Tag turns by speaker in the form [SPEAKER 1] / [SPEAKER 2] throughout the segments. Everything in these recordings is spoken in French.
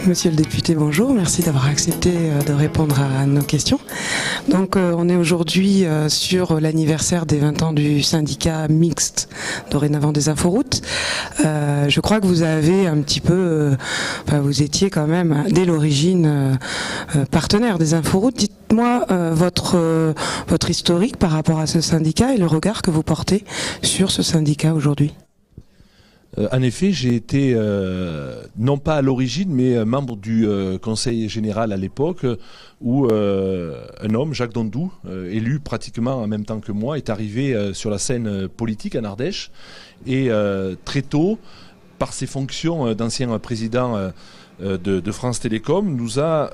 [SPEAKER 1] Monsieur le député, bonjour. Merci d'avoir accepté de répondre à nos questions. Donc, on est aujourd'hui sur l'anniversaire des 20 ans du syndicat mixte, dorénavant des Inforoutes. Je crois que vous avez un petit peu... vous étiez quand même, dès l'origine, partenaire des Inforoutes. Dites-moi votre historique par rapport à ce syndicat et le regard que vous portez sur ce syndicat aujourd'hui.
[SPEAKER 2] En effet, j'ai été, non pas à l'origine, mais membre du conseil général à l'époque, où un homme, Jacques Dondou, élu pratiquement en même temps que moi, est arrivé sur la scène politique en Ardèche. Et très tôt, par ses fonctions d'ancien président de France Télécom, nous a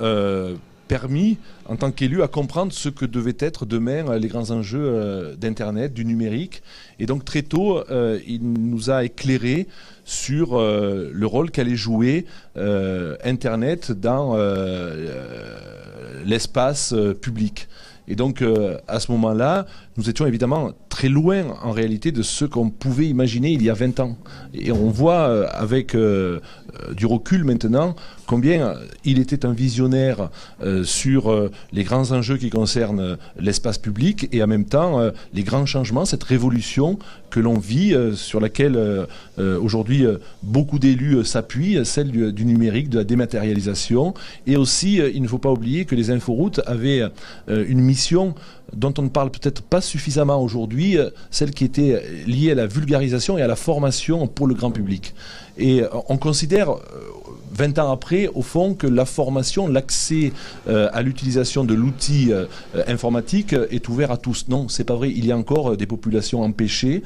[SPEAKER 2] permis, en tant qu'élu, à comprendre ce que devaient être demain les grands enjeux d'Internet, du numérique. Et donc très tôt, il nous a éclairé sur le rôle qu'allait jouer Internet dans l'espace public. Et donc, à ce moment-là, nous étions évidemment très loin, en réalité, de ce qu'on pouvait imaginer il y a 20 ans. Et on voit, avec du recul maintenant, combien il était un visionnaire sur les grands enjeux qui concernent l'espace public et en même temps, les grands changements, cette révolution que l'on vit, sur laquelle aujourd'hui beaucoup d'élus s'appuient, celle du numérique, de la dématérialisation. Et aussi, il ne faut pas oublier que les Inforoutes avaient une mission dont on ne parle peut-être pas suffisamment aujourd'hui, celle qui était liée à la vulgarisation et à la formation pour le grand public. Et on considère, 20 ans après, au fond, que la formation, l'accès à l'utilisation de l'outil informatique est ouvert à tous. Non, c'est pas vrai. Il y a encore des populations empêchées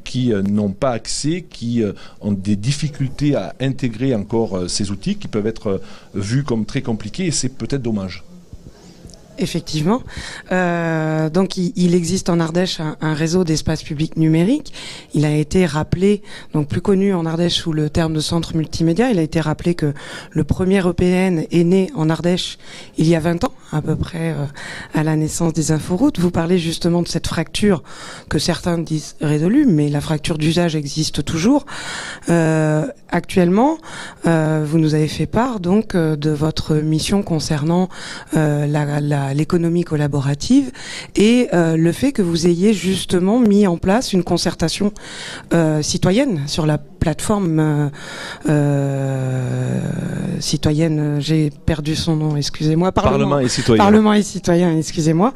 [SPEAKER 2] qui n'ont pas accès, qui ont des difficultés à intégrer encore ces outils qui peuvent être vus comme très compliqués, et c'est peut-être dommage.
[SPEAKER 1] Effectivement. Donc il existe en Ardèche un réseau d'espaces publics numériques. Il a été rappelé, donc plus connu en Ardèche sous le terme de centre multimédia, il a été rappelé que le premier EPN est né en Ardèche il y a 20 ans, à peu près à la naissance des Inforoutes. Vous parlez justement de cette fracture que certains disent résolue, mais la fracture d'usage existe toujours. Actuellement, vous nous avez fait part donc de votre mission concernant l'économie collaborative et le fait que vous ayez justement mis en place une concertation citoyenne sur la plateforme citoyenne, j'ai perdu son nom, excusez-moi.
[SPEAKER 2] Parlement et citoyen.
[SPEAKER 1] Parlement et citoyen, excusez-moi.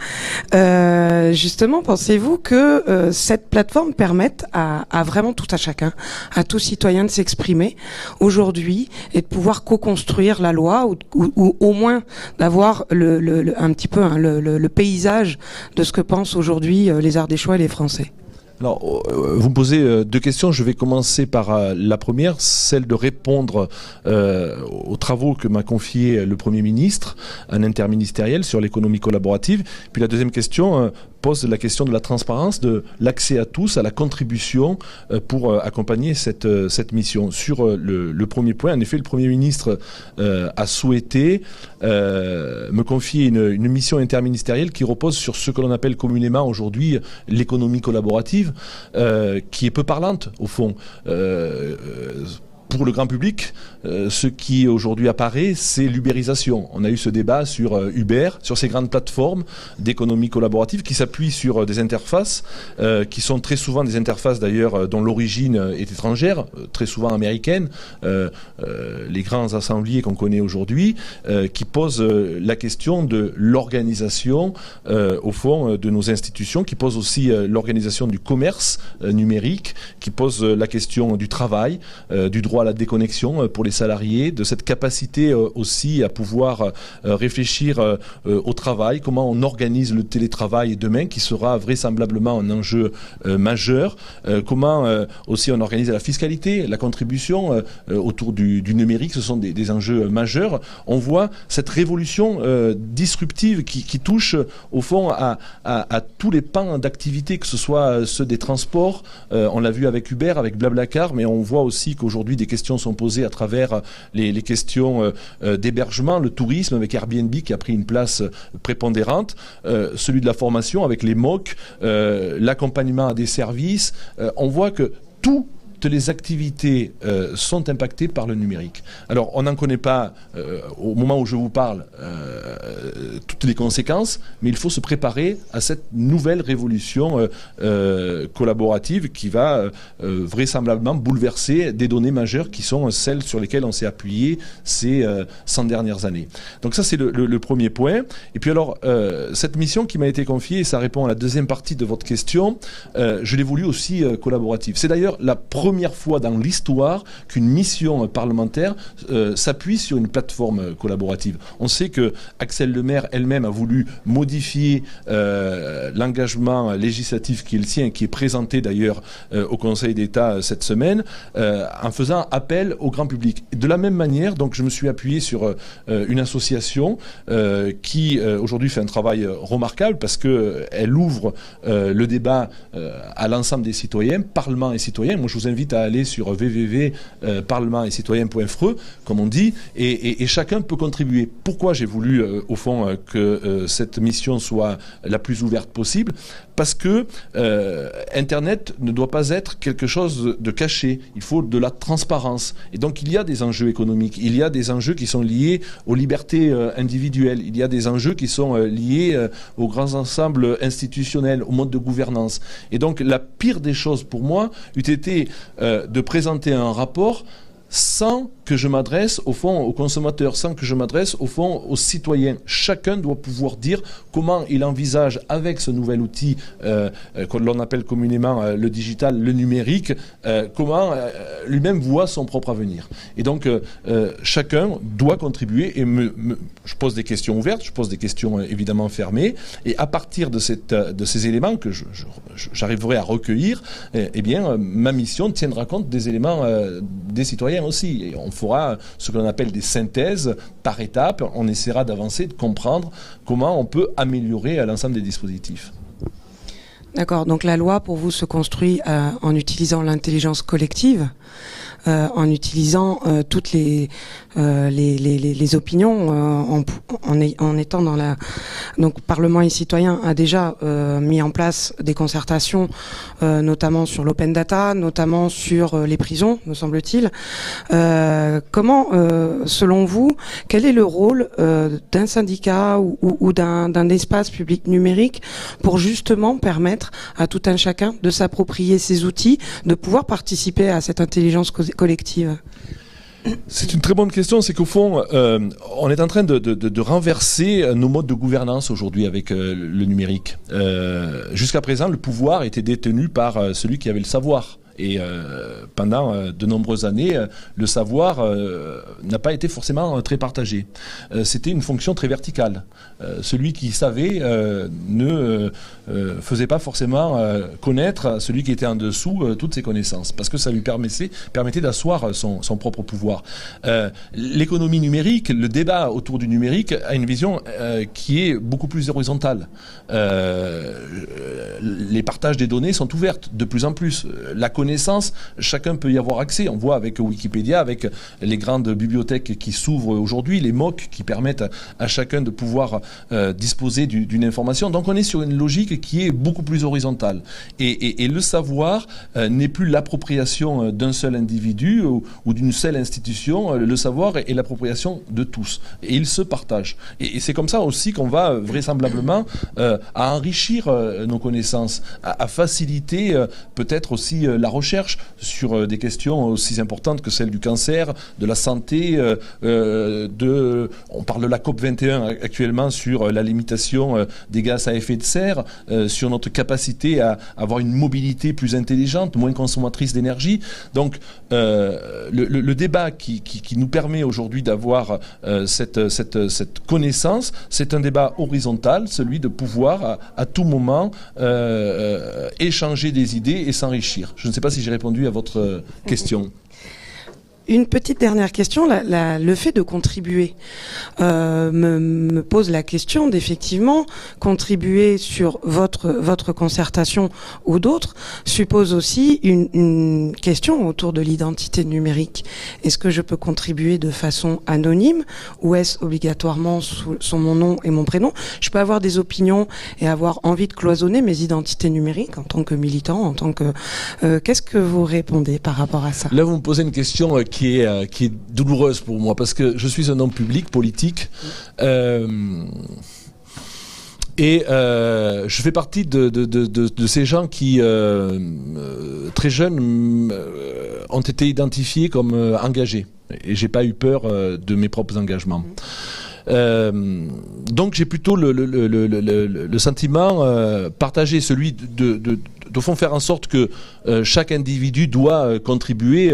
[SPEAKER 1] Justement, pensez-vous que cette plateforme permette à vraiment tout à chacun, à tout citoyen de s'exprimer aujourd'hui et de pouvoir co-construire la loi ou au moins d'avoir un petit peu le paysage de ce que pensent aujourd'hui les Ardéchois et les Français?
[SPEAKER 2] Alors, vous me posez deux questions. Je vais commencer par la première, celle de répondre aux travaux que m'a confié le Premier ministre, un interministériel sur l'économie collaborative. Puis la deuxième question pose la question de la transparence, de l'accès à tous, à la contribution pour accompagner cette mission. Sur le premier point, en effet, le Premier ministre a souhaité me confier une mission interministérielle qui repose sur ce que l'on appelle communément aujourd'hui l'économie collaborative, qui est peu parlante au fond. Pour le grand public, ce qui aujourd'hui apparaît, c'est l'ubérisation. On a eu ce débat sur Uber, sur ces grandes plateformes d'économie collaborative qui s'appuient sur des interfaces, qui sont très souvent des interfaces d'ailleurs dont l'origine est étrangère, très souvent américaine, les grands assembliers qu'on connaît aujourd'hui, qui posent la question de l'organisation, au fond, de nos institutions, qui posent aussi l'organisation du commerce numérique, qui pose la question du travail, du droit à la déconnexion pour les salariés, de cette capacité aussi à pouvoir réfléchir au travail, comment on organise le télétravail demain qui sera vraisemblablement un enjeu majeur, comment aussi on organise la fiscalité, la contribution autour du numérique, ce sont des enjeux majeurs. On voit cette révolution disruptive qui touche au fond à tous les pans d'activité, que ce soit ceux des transports, on l'a vu avec Uber, avec Blablacar, mais on voit aussi qu'aujourd'hui des questions sont posées à travers les questions d'hébergement, le tourisme avec Airbnb qui a pris une place prépondérante, celui de la formation avec les MOOC, l'accompagnement à des services. On voit que tout toutes les activités sont impactées par le numérique. Alors, on n'en connaît pas, au moment où je vous parle, toutes les conséquences, mais il faut se préparer à cette nouvelle révolution collaborative qui va vraisemblablement bouleverser des données majeures qui sont celles sur lesquelles on s'est appuyé ces 100 dernières années. Donc ça, c'est le premier point. Et puis alors, cette mission qui m'a été confiée, et ça répond à la deuxième partie de votre question, je l'ai voulu aussi collaborative. C'est d'ailleurs la première fois dans l'histoire qu'une mission parlementaire s'appuie sur une plateforme collaborative. On sait que Axelle Lemaire elle-même a voulu modifier l'engagement législatif qui est le sien, qui est présenté d'ailleurs au Conseil d'État cette semaine, en faisant appel au grand public. De la même manière, donc, je me suis appuyé sur une association qui aujourd'hui fait un travail remarquable parce qu'elle ouvre le débat à l'ensemble des citoyens, Parlement et citoyens. Moi, je vous invite à aller sur www.parlementsetcitoyens.fr, comme on dit, et chacun peut contribuer. Pourquoi j'ai voulu, au fond, que cette mission soit la plus ouverte possible? Parce que Internet ne doit pas être quelque chose de caché. Il faut de la transparence. Et donc, il y a des enjeux économiques. Il y a des enjeux qui sont liés aux libertés individuelles. Il y a des enjeux qui sont liés aux grands ensembles institutionnels, au mode de gouvernance. Et donc, la pire des choses pour moi eût été de présenter un rapport sans que je m'adresse au fond aux consommateurs, sans que je m'adresse au fond aux citoyens. Chacun doit pouvoir dire comment il envisage avec ce nouvel outil que l'on appelle communément le digital, le numérique, comment lui-même voit son propre avenir. Et donc chacun doit contribuer et je pose des questions ouvertes, je pose des questions évidemment fermées et à partir de ces éléments que j'arriverai à recueillir, eh bien ma mission tiendra compte des éléments des citoyens aussi. Et on fera ce que l'on appelle des synthèses par étapes. On essaiera d'avancer, de comprendre comment on peut améliorer l'ensemble des dispositifs.
[SPEAKER 1] D'accord. Donc la loi, pour vous, se construit en utilisant l'intelligence collective, en utilisant toutes les opinions, en étant dans la... Donc Parlement et citoyens a déjà mis en place des concertations, notamment sur l'open data, notamment sur les prisons, me semble-t-il. Comment, selon vous, quel est le rôle d'un syndicat ou d'un espace public numérique pour justement permettre à tout un chacun de s'approprier ces outils, de pouvoir participer à cette intelligence collective?
[SPEAKER 2] C'est une très bonne question. C'est qu'au fond, on est en train de renverser nos modes de gouvernance aujourd'hui avec le numérique. Jusqu'à présent, le pouvoir était détenu par celui qui avait le savoir. Et pendant de nombreuses années, le savoir n'a pas été forcément très partagé. C'était une fonction très verticale. Celui qui savait ne faisait pas forcément connaître à celui qui était en dessous toutes ses connaissances, parce que ça lui permettait d'asseoir son propre pouvoir. L'économie numérique, le débat autour du numérique a une vision qui est beaucoup plus horizontale. Les partages des données sont ouvertes de plus en plus. La connaissance, chacun peut y avoir accès. On voit avec Wikipédia, avec les grandes bibliothèques qui s'ouvrent aujourd'hui, les MOOC qui permettent à chacun de pouvoir disposer d'une information. Donc on est sur une logique qui est beaucoup plus horizontale. Et le savoir n'est plus l'appropriation d'un seul individu ou d'une seule institution. Le savoir est l'appropriation de tous. Et il se partage. Et c'est comme ça aussi qu'on va vraisemblablement à enrichir nos connaissances, à faciliter peut-être aussi la recherche sur des questions aussi importantes que celles du cancer, de la santé, on parle de la COP21 actuellement sur la limitation des gaz à effet de serre, sur notre capacité à avoir une mobilité plus intelligente, moins consommatrice d'énergie. Donc le débat qui nous permet aujourd'hui d'avoir cette connaissance, c'est un débat horizontal, celui de pouvoir à tout moment échanger des idées et s'enrichir. Je ne sais pas si j'ai répondu à votre question.
[SPEAKER 1] Une petite dernière question. Le fait de contribuer me pose la question d'effectivement contribuer sur votre concertation ou d'autres suppose aussi une question autour de l'identité numérique. Est-ce que je peux contribuer de façon anonyme ou est-ce obligatoirement sous mon nom et mon prénom? Je peux avoir des opinions et avoir envie de cloisonner mes identités numériques en tant que militant, en tant que... qu'est-ce que vous répondez par rapport à ça?
[SPEAKER 2] Là, vous me posez une question qui est douloureuse pour moi, parce que je suis un homme public, politique, et je fais partie de ces gens qui, très jeunes, ont été identifiés comme engagés. Et j'ai pas eu peur de mes propres engagements. Donc j'ai plutôt le sentiment partagé, celui de fond faire en sorte que chaque individu doit contribuer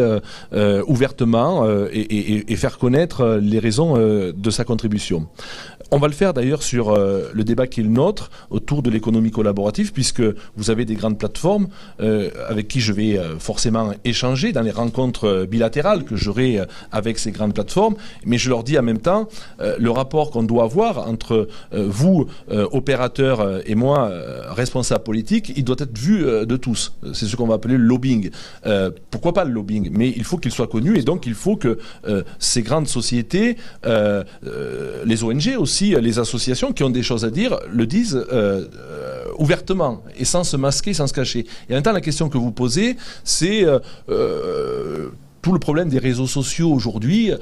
[SPEAKER 2] ouvertement et faire connaître les raisons de sa contribution. On va le faire d'ailleurs sur le débat qui est le nôtre autour de l'économie collaborative, puisque vous avez des grandes plateformes avec qui je vais forcément échanger dans les rencontres bilatérales que j'aurai avec ces grandes plateformes, mais je leur dis en même temps le rapport qu'on doit avoir entre vous, opérateurs, et moi, responsable politique, il doit être vu de tous. C'est ce qu'on va appeler le lobbying. Pourquoi pas le lobbying? Mais il faut qu'il soit connu, et donc il faut que ces grandes sociétés, les ONG aussi, les associations qui ont des choses à dire, le disent ouvertement et sans se masquer, sans se cacher. Et en même temps, la question que vous posez, c'est tout le problème des réseaux sociaux aujourd'hui,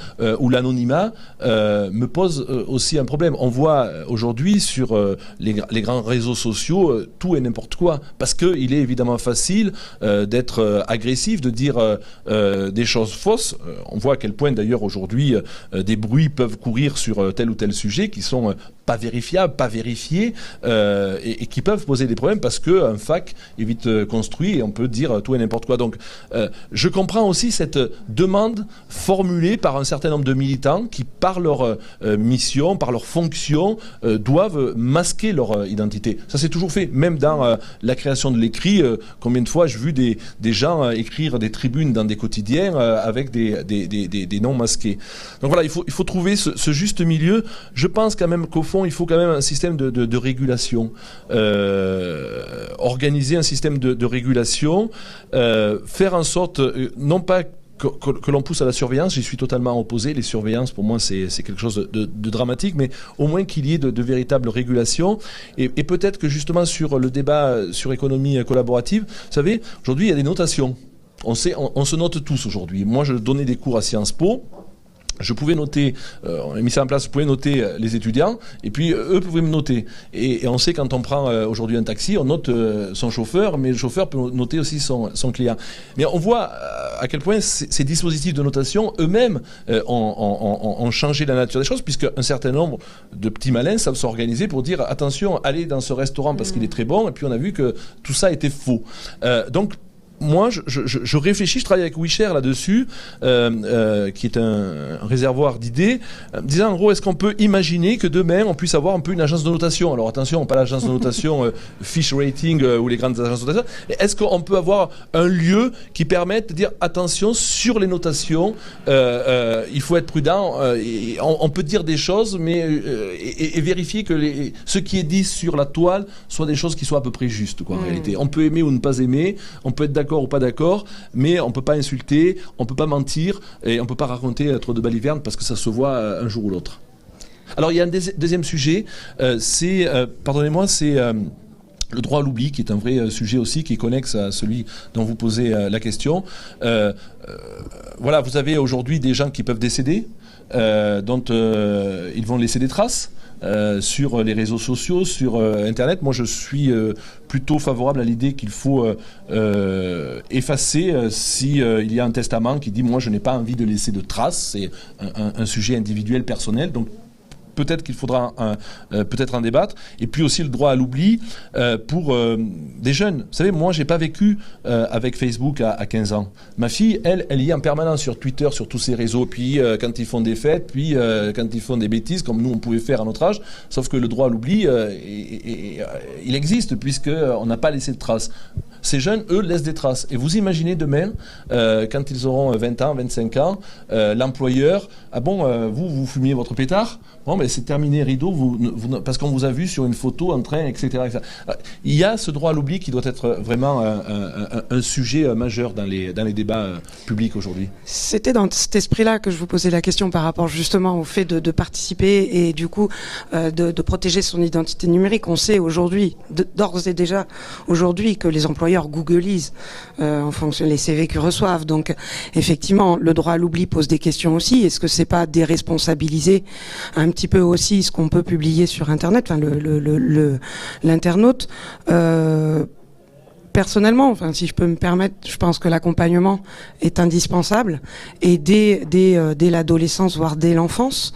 [SPEAKER 2] où l'anonymat me pose aussi un problème. On voit aujourd'hui sur les grands réseaux sociaux tout et n'importe quoi, parce qu'il est évidemment facile d'être agressif, de dire des choses fausses. On voit à quel point d'ailleurs aujourd'hui des bruits peuvent courir sur tel ou tel sujet qui sont pas vérifiables, pas vérifiés, et qui peuvent poser des problèmes parce qu'un fact est vite construit et on peut dire tout et n'importe quoi. Donc je comprends aussi cette demande formulée par un certain nombre de militants qui, par leur mission, par leur fonction, doivent masquer leur identité. Ça c'est toujours fait, même dans la création de l'écrit. Combien de fois j'ai vu des gens écrire des tribunes dans des quotidiens avec des noms masqués. Donc voilà, il faut trouver ce juste milieu. Je pense quand même qu'au fond, il faut quand même un système de régulation. Organiser un système de régulation, faire en sorte, non pas que l'on pousse à la surveillance, j'y suis totalement opposé. Les surveillances, pour moi, c'est quelque chose de dramatique, mais au moins qu'il y ait de véritables régulations. Et peut-être que justement sur le débat sur économie collaborative, vous savez, aujourd'hui, il y a des notations. On se note tous aujourd'hui. Moi, je donnais des cours à Sciences Po. Je pouvais noter, on a mis ça en place, je pouvais noter les étudiants, et puis eux pouvaient me noter. Et on sait quand on prend aujourd'hui un taxi, on note son chauffeur, mais le chauffeur peut noter aussi son client. Mais on voit à quel point ces dispositifs de notation eux-mêmes ont changé la nature des choses, puisque un certain nombre de petits malins savent s'organiser pour dire attention, allez dans ce restaurant parce qu'il est très bon, et puis on a vu que tout ça était faux. Donc moi, je réfléchis, je travaille avec WeShare là-dessus, qui est un réservoir d'idées, disant en gros, est-ce qu'on peut imaginer que demain, on puisse avoir un peu une agence de notation? Alors attention, pas l'agence de notation Fish Rating ou les grandes agences de notation. Est-ce qu'on peut avoir un lieu qui permette de dire attention, sur les notations, il faut être prudent, on peut dire des choses, mais et vérifier que ce qui est dit sur la toile soit des choses qui soient à peu près justes, quoi, en réalité. On peut aimer ou ne pas aimer, on peut être d'accord ou pas d'accord, mais on peut pas insulter, on peut pas mentir et on peut pas raconter trop de balivernes parce que ça se voit un jour ou l'autre. Alors il y a un deuxième sujet, c'est le droit à l'oubli, qui est un vrai sujet aussi, qui est connexe à celui dont vous posez la question. Voilà, vous avez aujourd'hui des gens qui peuvent décéder, dont ils vont laisser des traces. Sur les réseaux sociaux, sur Internet. Moi, je suis plutôt favorable à l'idée qu'il faut effacer si il y a un testament qui dit « moi, je n'ai pas envie de laisser de traces ». C'est un sujet individuel, personnel. Donc, peut-être qu'il faudra peut-être en débattre. Et puis aussi le droit à l'oubli pour des jeunes. Vous savez, moi, j'ai pas vécu avec Facebook à 15 ans. Ma fille, elle y est en permanence sur Twitter, sur tous ces réseaux. Puis quand ils font des fêtes, puis quand ils font des bêtises, comme nous, on pouvait faire à notre âge. Sauf que le droit à l'oubli, il existe, puisqu'on n'a pas laissé de traces. ces jeunes, eux, laissent des traces. Et vous imaginez demain, quand ils auront 20 ans, 25 ans, l'employeur, vous fumiez votre pétard? Bon, mais c'est terminé, rideau, parce qu'on vous a vu sur une photo en train, etc., etc. Il y a ce droit à l'oubli qui doit être vraiment un sujet majeur dans les débats publics aujourd'hui.
[SPEAKER 1] C'était dans cet esprit-là que je vous posais la question par rapport justement au fait de participer et du coup de protéger son identité numérique. On sait aujourd'hui, d'ores et déjà aujourd'hui, que les employeurs googlisent en fonction des CV qu'ils reçoivent. Donc effectivement, le droit à l'oubli pose des questions aussi. Est-ce que c'est pas déresponsabiliser un petit peu aussi ce qu'on peut publier sur Internet, enfin l'internaute. Personnellement, enfin, si je peux me permettre, je pense que l'accompagnement est indispensable et dès l'adolescence, voire dès l'enfance.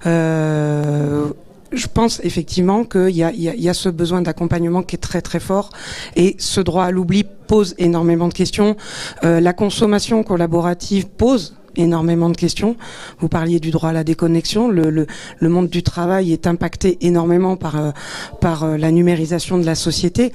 [SPEAKER 1] Je pense effectivement qu'il y a ce besoin d'accompagnement qui est très très fort et ce droit à l'oubli pose énormément de questions. La consommation collaborative pose énormément de questions. Vous parliez du droit à la déconnexion. Le monde du travail est impacté énormément par la numérisation de la société.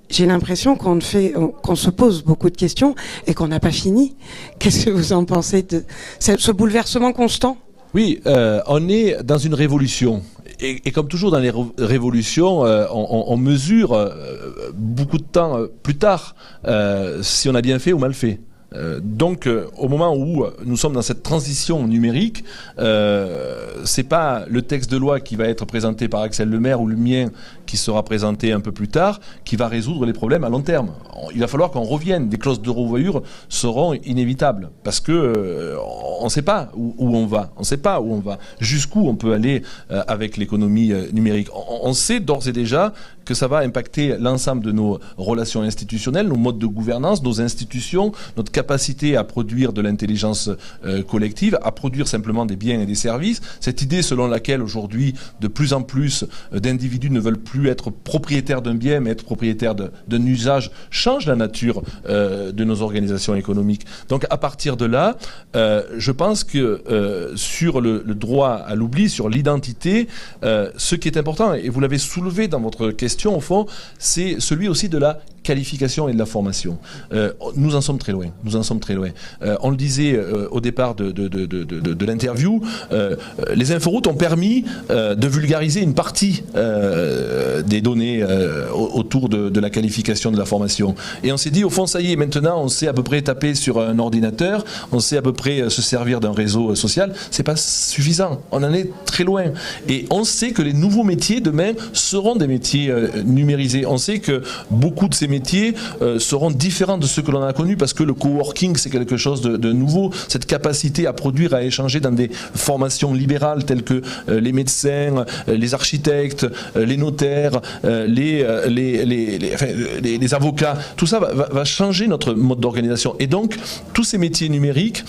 [SPEAKER 1] J'ai l'impression qu'on se pose beaucoup de questions et qu'on n'a pas fini. Qu'est-ce que vous en pensez de ce bouleversement constant?
[SPEAKER 2] Oui, on est dans une révolution. Et comme toujours dans les révolutions, on mesure beaucoup de temps plus tard si on a bien fait ou mal fait. Donc, au moment où nous sommes dans cette transition numérique, c'est pas le texte de loi qui va être présenté par Axel Lemaire ou le mien qui sera présenté un peu plus tard qui va résoudre les problèmes à long terme. Il va falloir qu'on revienne. Des clauses de revoyure seront inévitables parce que on ne sait pas où on va. On ne sait pas où on va. Jusqu'où on peut aller avec l'économie numérique. On sait d'ores et déjà que ça va impacter l'ensemble de nos relations institutionnelles, nos modes de gouvernance, nos institutions, notre capacité à produire de l'intelligence collective, à produire simplement des biens et des services. Cette idée selon laquelle aujourd'hui, de plus en plus d'individus ne veulent plus être propriétaires d'un bien, mais être propriétaires d'un usage, change la nature de nos organisations économiques. Donc à partir de là, je pense que sur le droit à l'oubli, sur l'identité, ce qui est important, et vous l'avez soulevé dans votre question au fond, c'est celui aussi de la qualification et de la formation. Nous en sommes très loin. Nous en sommes très loin. On le disait au départ de l'interview, les inforoutes ont permis de vulgariser une partie des données autour de la qualification de la formation. Et on s'est dit, au fond, ça y est, maintenant, on sait à peu près taper sur un ordinateur, on sait à peu près se servir d'un réseau social. C'est pas suffisant. On en est très loin. Et on sait que les nouveaux métiers demain seront des métiers numérisés. On sait que beaucoup de ces métiers seront différents de ceux que l'on a connus parce que le coworking, c'est quelque chose de nouveau. Cette capacité à produire, à échanger dans des formations libérales telles que les médecins, les architectes, les notaires, les avocats, tout ça va changer notre mode d'organisation. Et donc, tous ces métiers numériques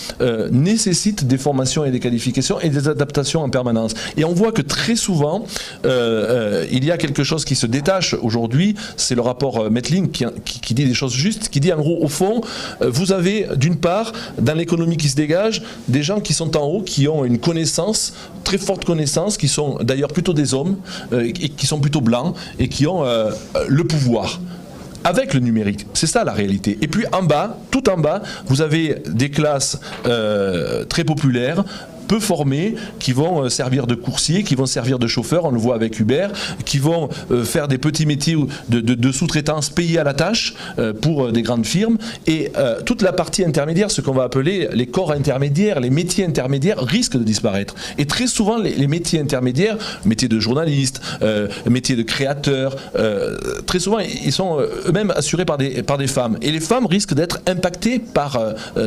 [SPEAKER 2] nécessitent des formations et des qualifications et des adaptations en permanence. Et on voit que très souvent, il y a quelque chose qui se détache aujourd'hui, c'est le rapport Mettling qui dit des choses justes, qui dit en gros, au fond, vous avez d'une part, dans l'économie qui se dégage, des gens qui sont en haut, qui ont une connaissance, très forte connaissance, qui sont d'ailleurs plutôt des hommes, et qui sont plutôt blancs, et qui ont le pouvoir. Avec le numérique, c'est ça la réalité. Et puis en bas, tout en bas, vous avez des classes très populaires, peu formés, qui vont servir de coursiers, qui vont servir de chauffeurs, on le voit avec Uber, qui vont faire des petits métiers de sous-traitance payés à la tâche pour des grandes firmes. Et toute la partie intermédiaire, ce qu'on va appeler les corps intermédiaires, les métiers intermédiaires, risquent de disparaître. Et très souvent, les métiers intermédiaires, métiers de journaliste, métiers de créateur, très souvent, ils sont eux-mêmes assurés par des femmes. Et les femmes risquent d'être impactées par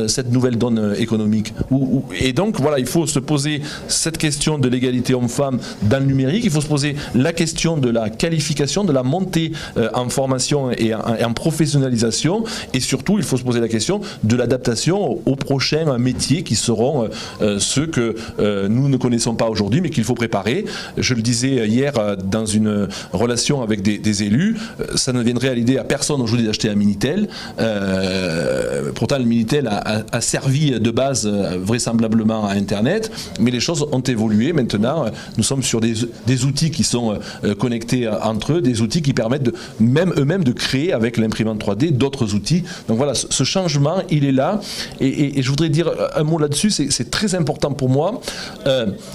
[SPEAKER 2] cette nouvelle donne économique. Et donc, voilà, il faut se poser cette question de l'égalité homme-femme dans le numérique, il faut se poser la question de la qualification, de la montée en formation et en professionnalisation, et surtout il faut se poser la question de l'adaptation aux prochains métiers qui seront ceux que nous ne connaissons pas aujourd'hui mais qu'il faut préparer. Je le disais hier dans une relation avec des élus, ça ne viendrait à l'idée à personne aujourd'hui d'acheter un Minitel, pourtant le Minitel a servi de base vraisemblablement à Internet. Internet, mais les choses ont évolué. Maintenant, nous sommes sur des outils qui sont connectés entre eux, des outils qui permettent même eux-mêmes de créer avec l'imprimante 3D d'autres outils. Donc voilà, ce changement, il est là. Et je voudrais dire un mot là-dessus, c'est très important pour moi.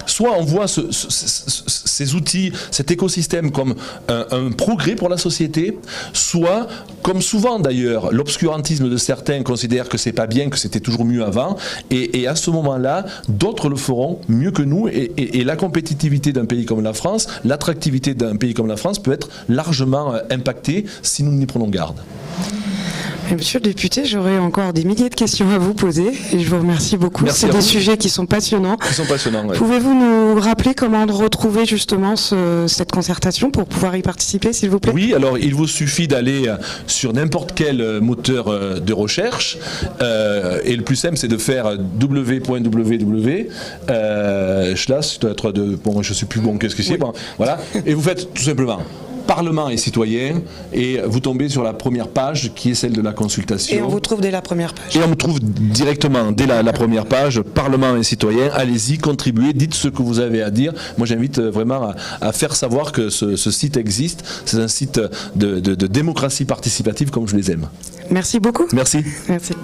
[SPEAKER 2] Soit on voit ces outils, cet écosystème comme un progrès pour la société, soit, comme souvent d'ailleurs, l'obscurantisme de certains considère que c'est pas bien, que c'était toujours mieux avant, et à ce moment-là, d'autres le feront mieux que nous, et la compétitivité d'un pays comme la France, l'attractivité d'un pays comme la France peut être largement impactée si nous n'y prenons garde.
[SPEAKER 1] Monsieur le député, j'aurais encore des milliers de questions à vous poser et je vous remercie beaucoup.
[SPEAKER 2] Merci.
[SPEAKER 1] C'est des sujets qui sont passionnants.
[SPEAKER 2] Ouais.
[SPEAKER 1] Pouvez-vous nous rappeler comment retrouver justement cette concertation pour pouvoir y participer, s'il vous plaît?
[SPEAKER 2] Oui, alors il vous suffit d'aller sur n'importe quel moteur de recherche et le plus simple c'est de faire www. Ça doit être bon, je ne sais plus bon, qu'est-ce que c'est, bon, voilà, et vous faites tout simplement Parlement et citoyens, et vous tombez sur la première page qui est celle de la consultation.
[SPEAKER 1] Et on vous trouve dès la première page.
[SPEAKER 2] Et on me trouve directement dès la première page, Parlement et citoyens. Allez-y, contribuez, dites ce que vous avez à dire. Moi j'invite vraiment à faire savoir que ce site existe. C'est un site de démocratie participative comme je les aime.
[SPEAKER 1] Merci beaucoup.
[SPEAKER 2] Merci.
[SPEAKER 1] Merci.